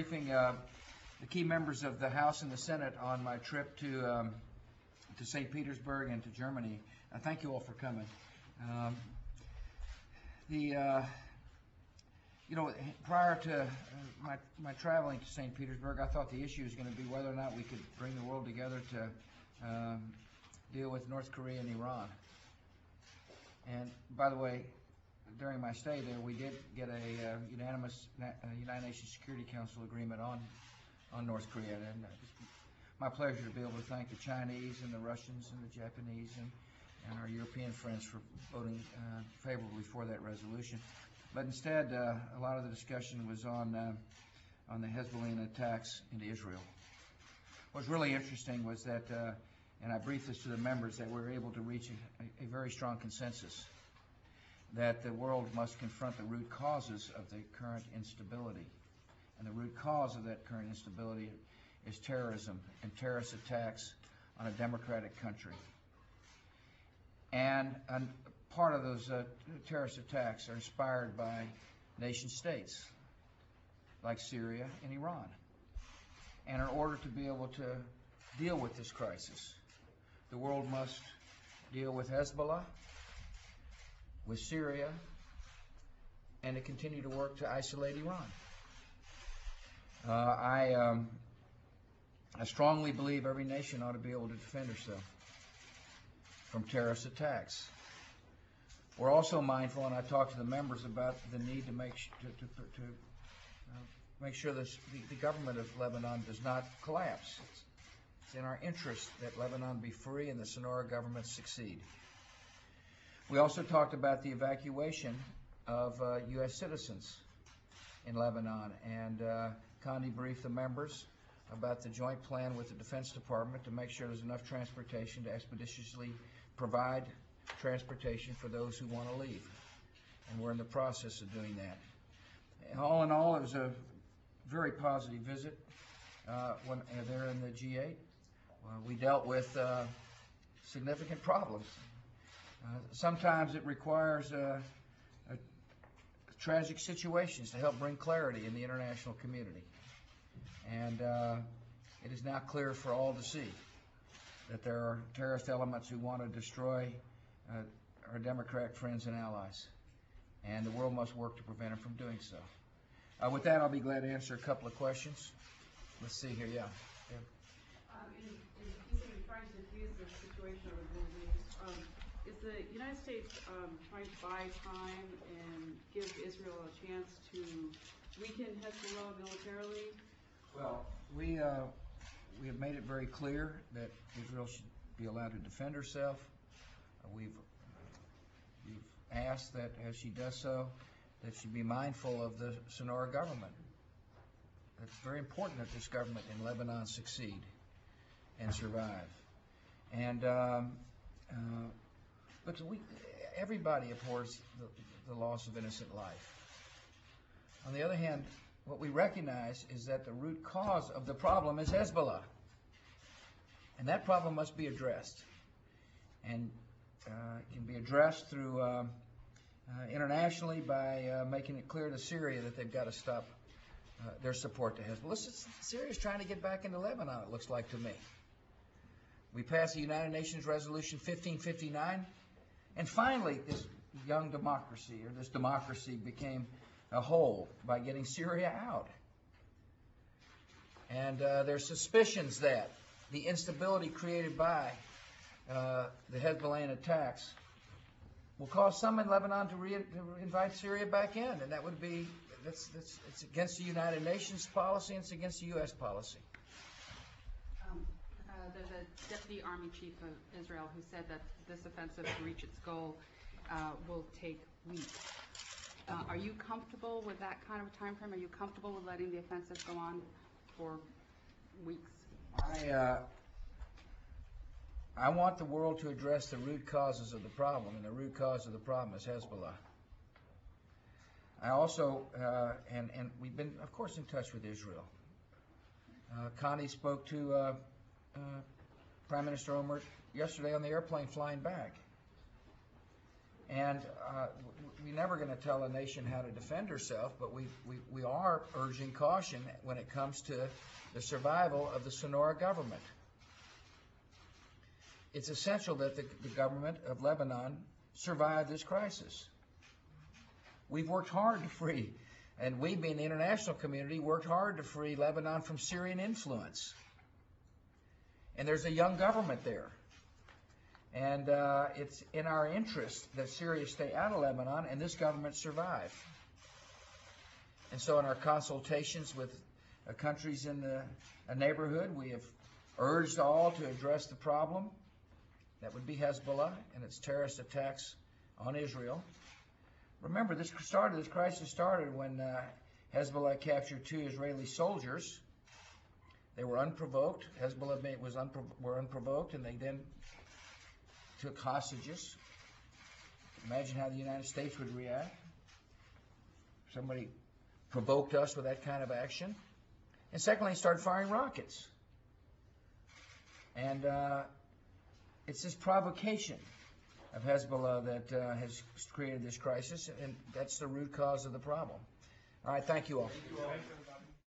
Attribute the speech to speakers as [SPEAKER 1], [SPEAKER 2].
[SPEAKER 1] briefing the key members of the House and the Senate on my trip to St. Petersburg and to Germany. Thank you all for coming. Prior to my traveling to St. Petersburg, I thought the issue was going to be whether or not we could bring the world together to deal with North Korea and Iran. And by the way, during my stay there, we did get a unanimous United Nations Security Council agreement on North Korea. And it's my pleasure to be able to thank the Chinese and the Russians and the Japanese and our European friends for voting favorably for that resolution. But instead, a lot of the discussion was on the Hezbollah attacks into Israel. What was really interesting was that, and I briefed this to the members, that we were able to reach a very strong consensus that the world must confront the root causes of the current instability. And the root cause of that current instability is terrorism and terrorist attacks on a democratic country. And part of those terrorist attacks are inspired by nation states like Syria and Iran. And in order to be able to deal with this crisis, the world must deal with Hezbollah, with Syria, and to continue to work to isolate Iran. I strongly believe every nation ought to be able to defend herself from terrorist attacks. We're also mindful, and I talked to the members about the need to make sure the government of Lebanon does not collapse. It's in our interest that Lebanon be free and the Sonora government succeed. We also talked about the evacuation of U.S. citizens in Lebanon, and Condi briefed the members about the joint plan with the Defense Department to make sure there's enough transportation to expeditiously provide transportation for those who want to leave. And we're in the process of doing that. All in all, it was a very positive visit when they're in the G8. We dealt with significant problems. Sometimes it requires tragic situations to help bring clarity in the international community. And it is now clear for all to see that there are terrorist elements who want to destroy our democratic friends and allies. And the world must work to prevent them from doing so. With that, I'll be glad to answer a couple of questions. Let's see here, yeah.
[SPEAKER 2] In trying to defuse the situation of the Middle East, is the United States trying to buy time and give Israel a chance to weaken Hezbollah militarily?
[SPEAKER 1] Well, we have made it very clear that Israel should be allowed to defend herself. We've asked that as she does so, that she be mindful of the Sonora government. It's very important that this government in Lebanon succeed and survive. And but everybody abhors the loss of innocent life. On the other hand, what we recognize is that the root cause of the problem is Hezbollah. And that problem must be addressed. And it can be addressed through internationally by making it clear to Syria that they've got to stop their support to Hezbollah. Syria's trying to get back into Lebanon, it looks like to me. We passed the United Nations Resolution 1559, and finally this young democracy, or this democracy, became a whole by getting Syria out. And there's suspicions that the instability created by the Hezbollah attacks will cause some in Lebanon to invite Syria back in, and that would be it's against the United Nations policy, and it's against the U.S. policy.
[SPEAKER 3] There's a deputy army chief of Israel who said that this offensive, to reach its goal, will take weeks. Are you comfortable with that kind of time frame? Are you comfortable with letting the offensive go on for weeks?
[SPEAKER 1] I want the world to address the root causes of the problem, and the root cause of the problem is Hezbollah. I also, and we've been, of course, in touch with Israel. Connie spoke to Prime Minister Omar yesterday on the airplane flying back. And we're never going to tell a nation how to defend herself, but we are urging caution when it comes to the survival of the Sonora government. It's essential that the government of Lebanon survive this crisis. We've worked hard to free, and we, being the international community, worked hard to free Lebanon from Syrian influence. And there's a young government there. And it's in our interest that Syria stay out of Lebanon and this government survive. And so in our consultations with countries in the neighborhood, we have urged all to address the problem. That would be Hezbollah and its terrorist attacks on Israel. Remember, this crisis started when Hezbollah captured 2 Israeli soldiers. They were unprovoked. Hezbollah were unprovoked, and they then took hostages. Imagine how the United States would react. Somebody provoked us with that kind of action. And secondly, started firing rockets. And it's this provocation of Hezbollah that has created this crisis, and that's the root cause of the problem. All right, thank you all.
[SPEAKER 4] Thank you all.